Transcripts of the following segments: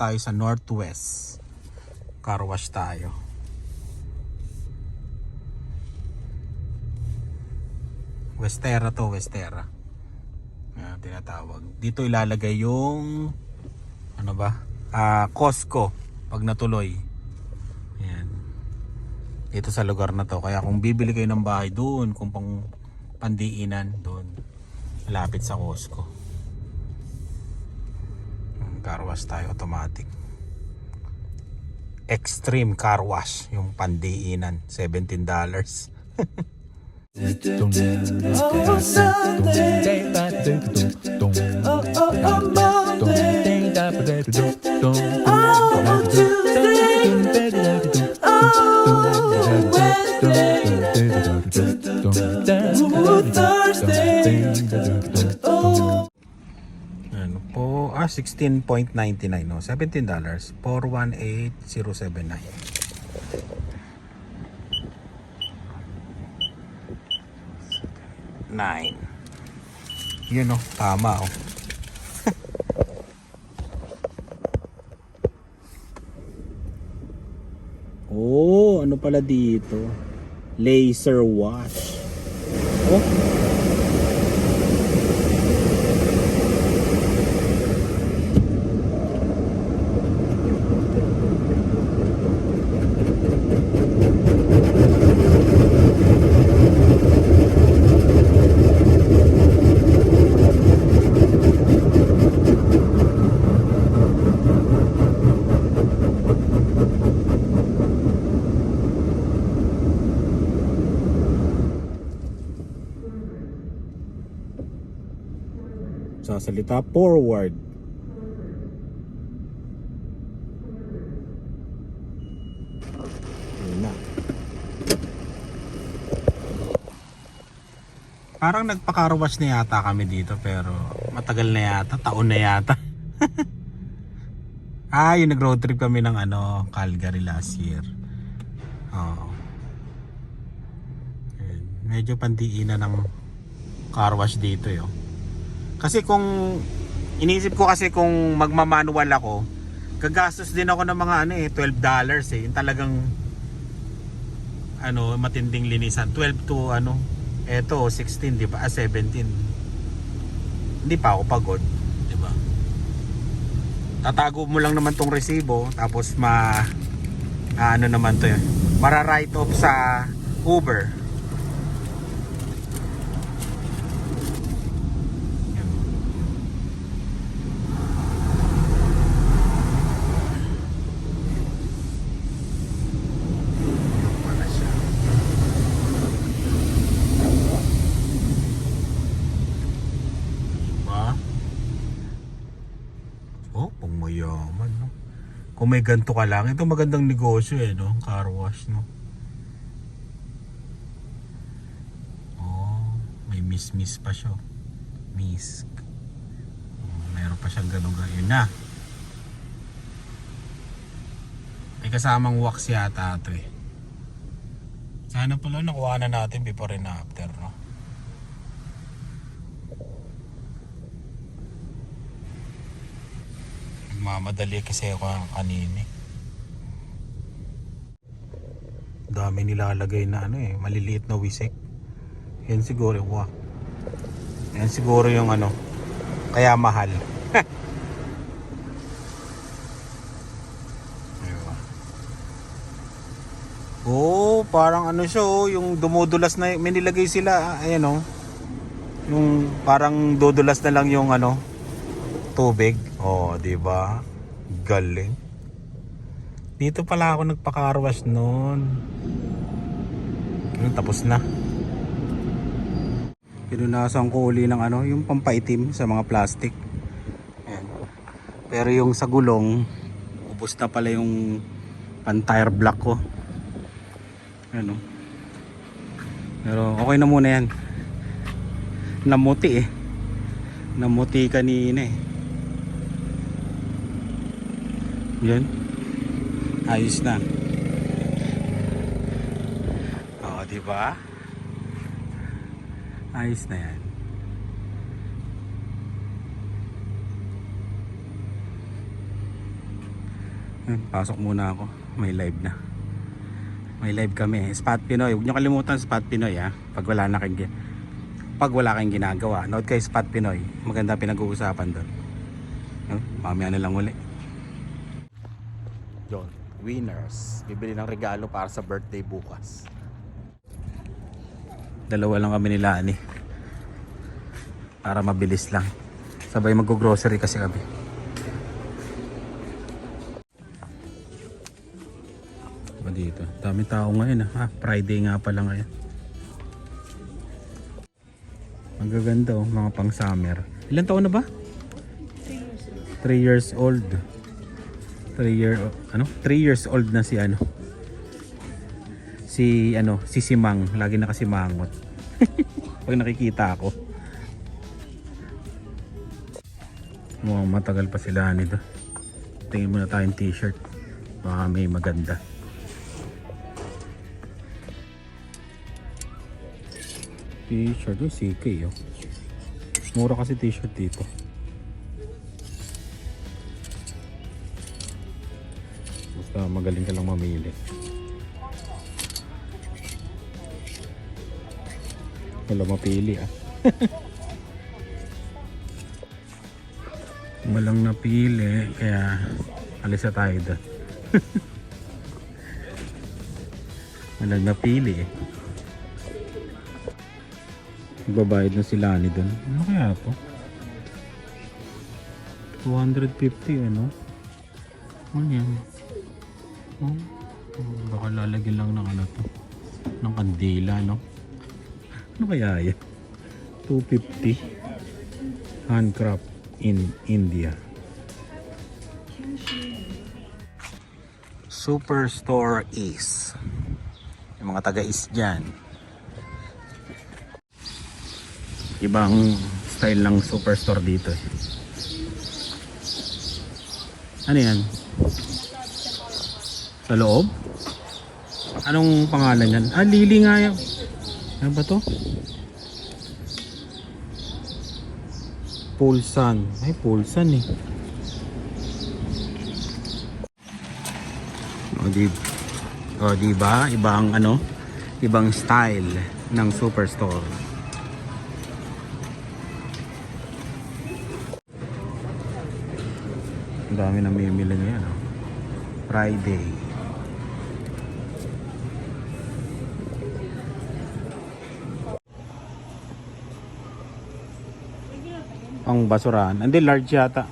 tayo sa Northwest. Car wash tayo. Westera to, Westera. Ayan, tinatawag. Dito ilalagay yung ano ba? Costco pag natuloy. Ayan. Dito sa lugar na to. Kaya kung bibili kayo ng bahay doon, kung pang pandiinan doon, malapit sa Costco. Car wash tayo, automatic. Extreme car wash, yung pandiinan, $17. Ano po? 16.99, no? $17. 418079. 9. Yun, no? Tama, oh. Oh, ano pala dito? Laser wash. Oh. Sa salita, forward. Ayun na. Parang nagpa-carwash na yata kami dito, pero matagal na yata, taon na yata. Yung nag-road trip kami ng Calgary last year. Oo. Ayun. Medyo pandiinan ng carwash dito, yo. Kasi kung iniisip ko, kasi kung magmamanual ako, gagastos din ako ng mga $12 eh. Yung talagang matinding linisan. 12 to eto 16, di ba? 17. Hindi pa ako pagod, di ba? Tatago mo lang naman tong resibo, tapos naman to yun. Mara-write off sa Uber. Mayaman, no? Kung may ganito ka lang, ito magandang negosyo no? Car wash, no? Oh, may miss pa siya. Misk. Meron pa siyang ganun. Yun na. May kasamang wax yata ito eh. Sana pala nakuha na natin before and after, no? Mamadali kasi ako kanina. Dami nilalagay na maliliit na wisik. Yan siguro, wow. Yan siguro yung kaya mahal. Oh, parang siya, yung dumudulas na, may nilagay sila, ayan yung parang dudulas na lang yung tubig. Oh, di ba? Galing. Dito pala ako nagpa-carwash noon. Tapos na. Pinunasan ko uli ng yung pampaitim sa mga plastic. Ayan. Pero yung sa gulong, ubos na pala yung pan-tire block ko. Ayan, pero okay na muna yan. Namuti eh. Namuti kanina eh. Yan. Ayos na. Oh, di ba? Ayos na yan. Pasok muna ako. May live na. May live kami. Spot Pinoy. Huwag nyo kalimutan Spot Pinoy ha. Pag wala kayong ginagawa. Note kay Spot Pinoy. Maganda pinag-uusapan doon. Mamaya na lang uli. Yun. Winners. Bibili ng regalo para sa birthday bukas. Dalawa lang kami nila ani. Para mabilis lang. Sabay mag-grocery kasi kami. Dito. Dami tao ngayon ha. Friday nga pala ngayon. Ang gaganda oh, mga pang summer. Ilan taon na ba? 3 years old. 3 years old na si ano. Si Simang, lagi nakasimangot. Pag nakikita ako. Mukhang matagal pa sila nito. Tingin muna tayong t-shirt. Baka may maganda. T-shirt yung CK oh. Mura kasi t-shirt dito. Basta magaling ka lang mamili. Wala mapili ah. Walang napili kaya alis na tayo doon. Walang napili eh. Magbabayad na sila ni doon. Ano kaya to? 250 ano? Ano yan? Oh, baka lalagyan lang ng ano to. Ng kandila no? Ano kaya yan? 250 handcraft in India. Superstore East. Yung mga taga-East dyan. Ibang style ng superstore dito eh. Ano yan? Sa loob? Anong pangalan yan? Ah, Lily nga yan. Ano ba to? Pulsan. Ay, Pulsan eh. O diba? Ibang ano? Ibang style ng superstore. Ang dami na mamimili ngayon oh. Friday. Ang basurahan. Hindi, large yata.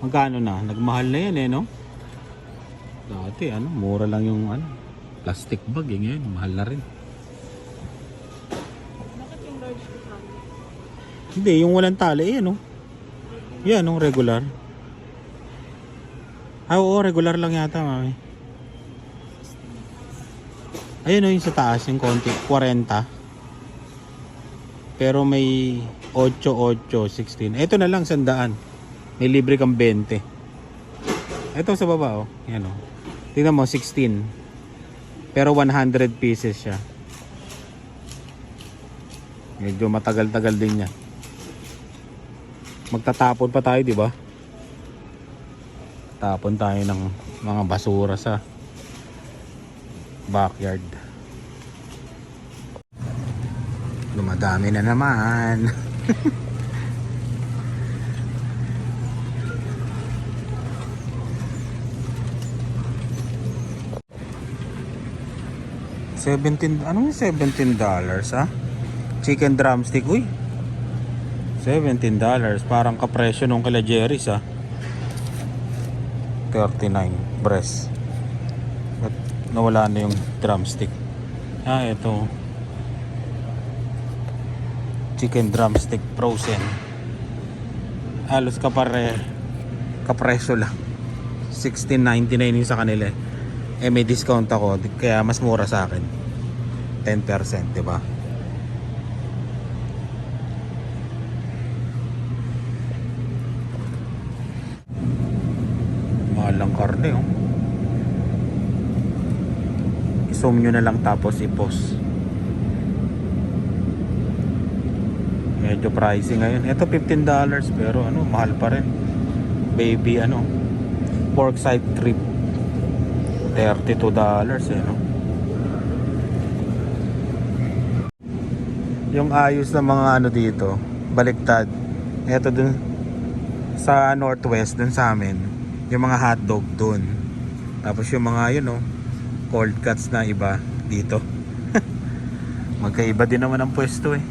Magkano na? Nagmahal na yan eh, no? Dati, ano, mura lang yung ano, plastic bag eh. Ngayon, mahal na rin. Bakit yung large ko kami? Hindi, yung walang tali eh, no? Yan, yung regular. Ah, oo, regular lang yata, mami. Ayun, yung sa taas, yung konti, 40. Pero may 8, 8, 16. Ito na lang, 100. May libre kang 20. Ito sa baba, oh. Yan, oh. Tingnan mo, 16. Pero 100 pieces siya. Medyo matagal-tagal din yan. Magtatapon pa tayo, di ba? Tapon tayo ng mga basura sa backyard. Dumadami na naman. Anong $17 ha? Chicken drumstick, uy. $17, parang kapresyo nung kila Jerry's ha. 39 breast. At nawala na yung drumstick. Ah, ito. Chicken drumstick frozen. Halos kapresyo lang. $16.99 yung sa kanila. Eh may discount ako kaya mas mura sa akin. 10%, 'di ba? Mahal lang karne oh. I-zoom nyo na lang tapos i-post. Medyo pricey ngayon. Ito $15 pero ano, mahal pa rin. Baby ano, pork side rib. $32 eh, no? Yung ayos ng mga ano dito, baliktad. Eto dun sa northwest, dun sa amin, yung mga hotdog dun. Tapos yung mga yun, no, cold cuts na iba dito. Magkaiba din naman ang pwesto eh.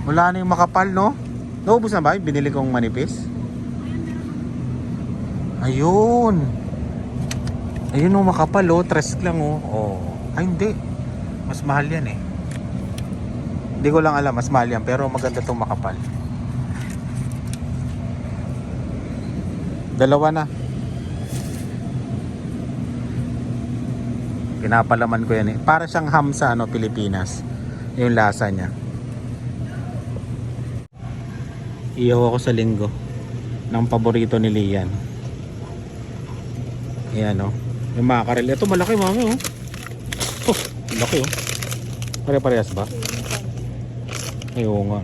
Wala na yung makapal, no? Naubos na ba? Binili kong manipis. Ayun. Ayun oh, makapal oh. Tres lang oh. Oh. Ay hindi. Mas mahal yan eh. Hindi ko lang alam, mas mahal yan. Pero maganda tong makapal. Dalawa na. Pinapalaman ko yan eh. Para siyang ham sa ano, Pilipinas. Yung lasa niya. Iyaw ako sa linggo. Ng paborito ni Lian. Ayan oh. Yung mackerel. Ito malaki mami oh. Oh, laki oh. Pare-parehas ba? Ay oo nga.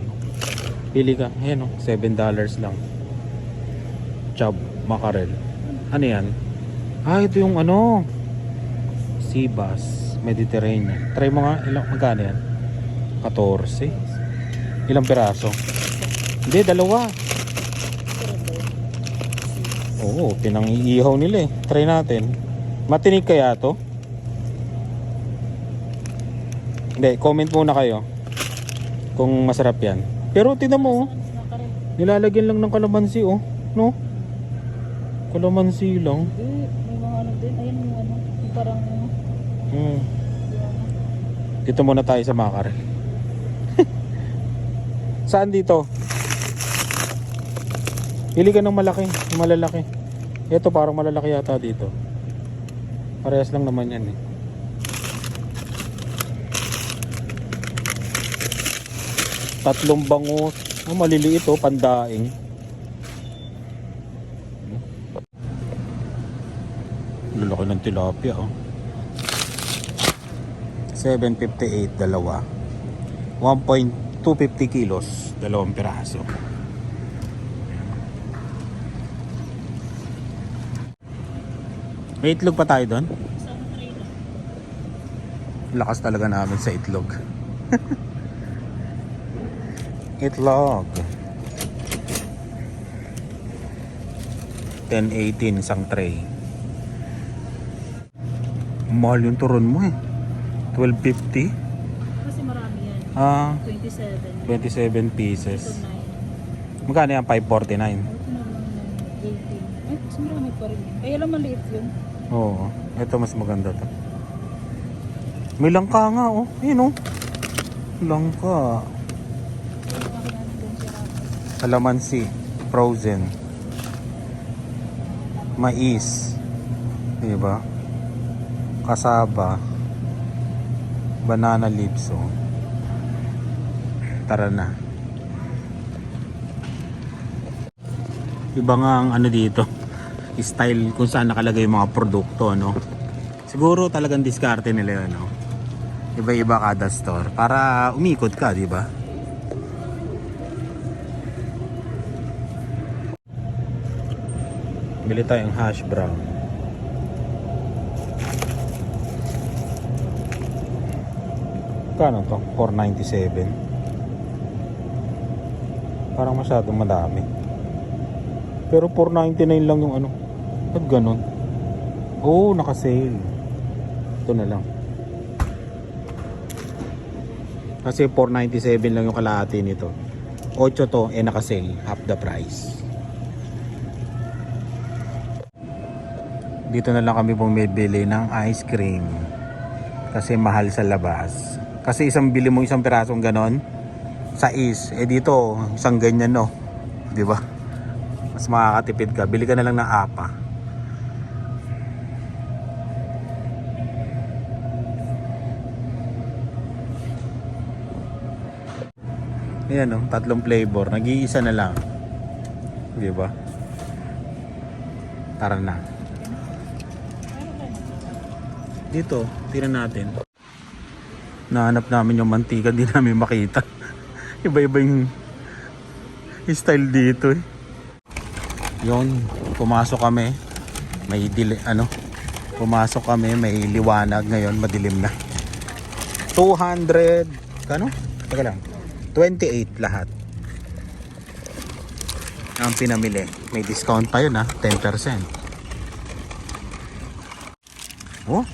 Pili ka. Ayan oh. $7 lang. Chub mackerel. Ano yan? Ah, ito yung ano. Sea bass. Mediterranean. Try mo nga. Ilang, magkano yan? 14. Ilang piraso? Hindi, dalawa. Oo, pinang-iihaw nila eh. Try natin. Matinig kaya to? Hindi, comment muna kayo kung masarap yan. Pero tignan mo oh. Nilalagyan lang ng kalamansi oh. No? Kalamansi lang. May mga ano din. Ayun yung ano. Yung parang Dito muna tayo sa mackerel. Saan dito? Pili ka ng malaki, yung malalaki. Ito parang malalaki yata dito. Parehas lang naman yan eh. Tatlong bangus. Oh, maliliit oh, pandaing. Lalaki ng tilapia oh. 7.58 dalawa. 1.250 kilos, dalawang piraso. May itlog pa tayo doon? Lakas talaga namin sa itlog. Itlog. 10.18 isang tray. Mahal yung turon mo eh. 12.50. kasi marami yan. Ah, 27. 27 pieces. Ito 9. Magkano yan? 5.49. Ito naman 18. Ay, mas marami pa rin. Kaya lang maliit yun. Oo. Ito mas maganda to. May langka nga oh. Ayun oh. Langka. Kalamansi. Frozen. Mais. Diba? Kasaba. Banana leaves oh. Tara na. Iba nga ang ano dito, style kung saan nakalagay yung mga produkto, no? Siguro talagang diskarte nila yun, no? Iba-iba kada store para umikot ka, di ba? Bili tayong hash brown. Kano to? 497. Parang masyadong madami. Pero 499 lang yung ano. Ba't ganun? Oh, naka-sale. Ito na lang. Kasi 497 lang yung kalahati nito. 8 to, eh naka-sale. Half the price. Dito na lang kami bumibili ng ice cream. Kasi mahal sa labas. Kasi isang bili mo isang pirasong ganon, sais. Eh dito, isang ganyan no. Di ba? Mas makakatipid ka. Bili ka na lang ng apa. Ayan no, tatlong flavor. Nag-iisa na lang. Di ba? Tara na. Dito, tira natin. Nahanap namin yung mantika, hindi namin makita. Iba-iba yung style dito eh. Yun, pumasok kami. Pumasok kami, may liwanag ngayon, madilim na. 200, kano? Teka lang. 28 lahat. Ang pinamili. May discount pa yun 10%. Oh,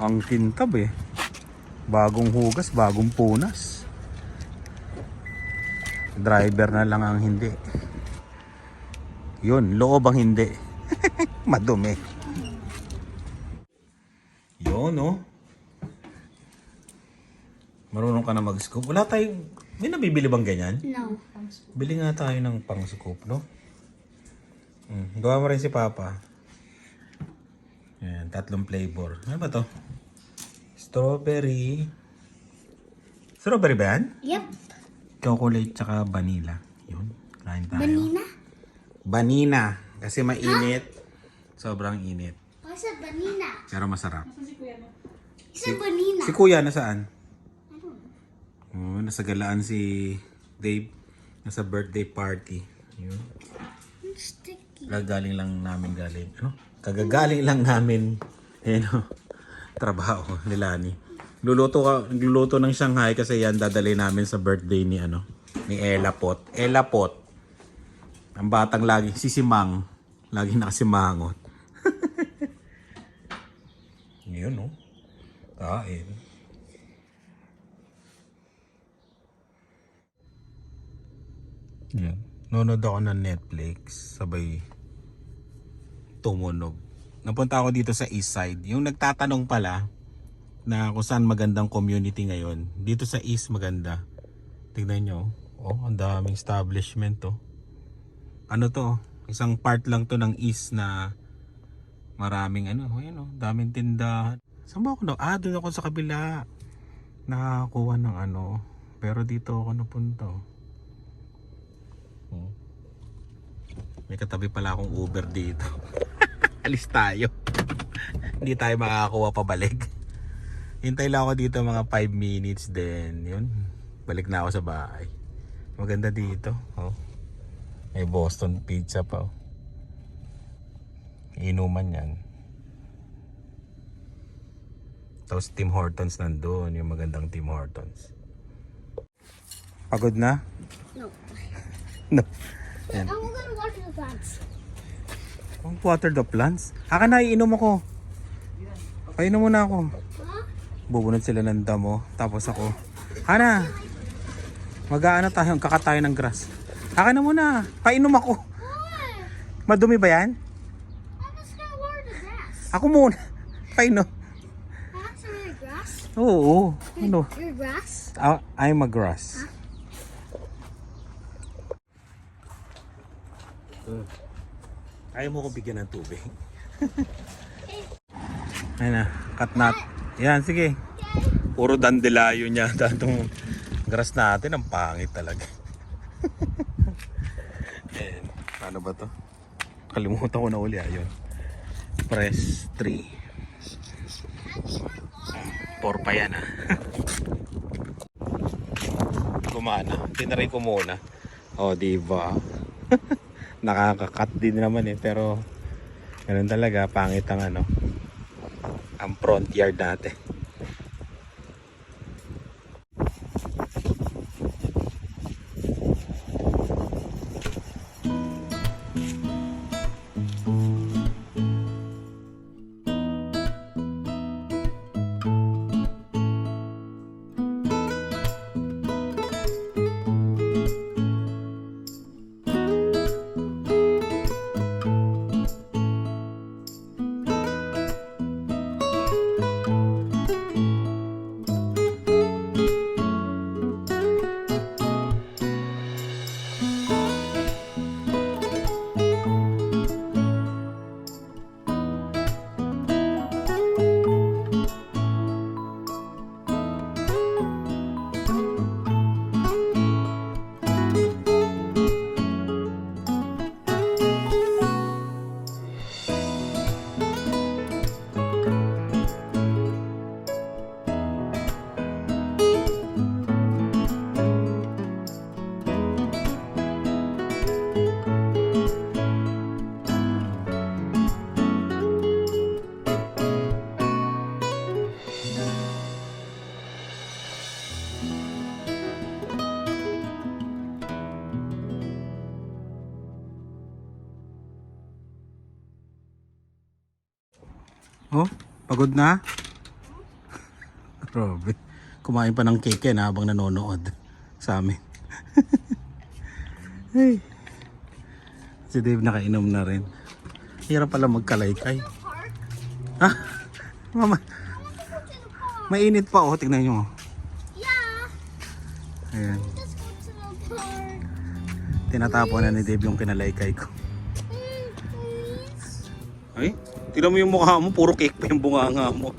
ang kintab eh. Bagong hugas, bagong punas. Driver na lang ang hindi. Yun, loob ang hindi. Madumi. Yun, oh. Marunong ka na mag-scoop. Wala tayong... May nabibili bang ganyan? No. Bili nga tayo ng pang-scoop, no? Gawa mo rin si Papa. Ayan, 3 flavor. Ano ba to? Strawberry. Strawberry ba yan? Yep. Chocolate tsaka vanilla. Yun, kain tayo. Banana? Banana. Kasi mainit. Sobrang init. I said banana. Pero masarap. You said banana. Si Kuya, nasaan? I don't know. Oh, nasa galaan si Dave. Nasa birthday party. Yun. It's sticky. Gagaling lang namin Ano? Kagagaling lang namin. Trabaho ni Lani. Luluto ng Shanghai kasi yan dadali namin sa birthday ni ni Ella Pot. Ella Pot. Ang batang lagi sisimang. Lagi nakasimangot. Yun, no? Kain. Yan. Nonood ako ng Netflix. Sabay tumunog. Napunta ako dito sa East Side. Yung nagtatanong pala na kung saan magandang community ngayon. Dito sa East maganda. Tignan nyo. Oh, ang daming establishment to. Ano to? Isang part lang to ng East na maraming daming tindahan. Saan ba ako doon ako sa kabila. Nakakuha ng pero dito ako napunta. Oh. May katabi pala akong Uber dito. Alis tayo. Hindi tayo makakakuha pabalik. Hintay lang ako dito mga 5 minutes then yun. Balik na ako sa bahay. Maganda dito. Oh. May Boston Pizza pa. Inuman yan. Tapos Tim Hortons nandun. Yung magandang Tim Hortons. Pagod na? No. No. I'm gonna water the plants. Water the plants? Haka na, iinom ako. Painom muna ako. Huh? Bubunod sila ng damo. Tapos ako. Hana! Mag-aano tayo, kakatayo ng grass. Haka na muna. Painom ako. Why? Madumi ba yan? I'm just gonna water the grass. Ako muna. Painom. That's your grass? Oo. Ano? Your grass? I'm a grass. Ayaw mo ko bigyan ng tubig. Ayun na, katnat. Yan, sige. Puro dandelion niya. Itong grass natin, ang pangit talaga. Ayan, ano ba to? Kalimutan ko na uli. Ayun. Press 3. 4 pa yan Gumana. Tinaray ko muna. O, diba? Nakaka-cut din naman pero ganun talaga, pangit ang ang front yard natin. Oh, pagod na? Grabe. Kumain pa ng cake yan habang nanonood sa amin. Ay. Si Dave nakainom na rin. Hirap pala magkalaykay. Ha? Mama, mainit pa oh. Tignan nyo. Yeah. Ayan. Let's go to the park. Tinatapon na ni Dave yung kinalaykay ko. Please. Ay, tignan mo yung mukha mo. Puro cake pa yung bunganga mo.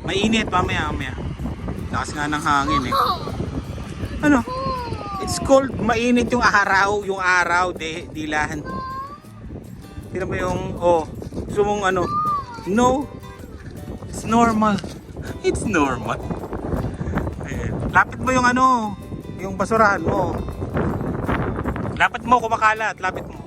Mainit mamaya. Lakas nga ng hangin eh. Ano? It's cold. Mainit yung araw. Yung araw. Dilan. Tignan mo yung, oh. Gusto mong ano? No. It's normal. It's normal. Ayan. Lapit mo yung ano. Yung basurahan mo. Lapit mo, kumakalat. Lapit mo.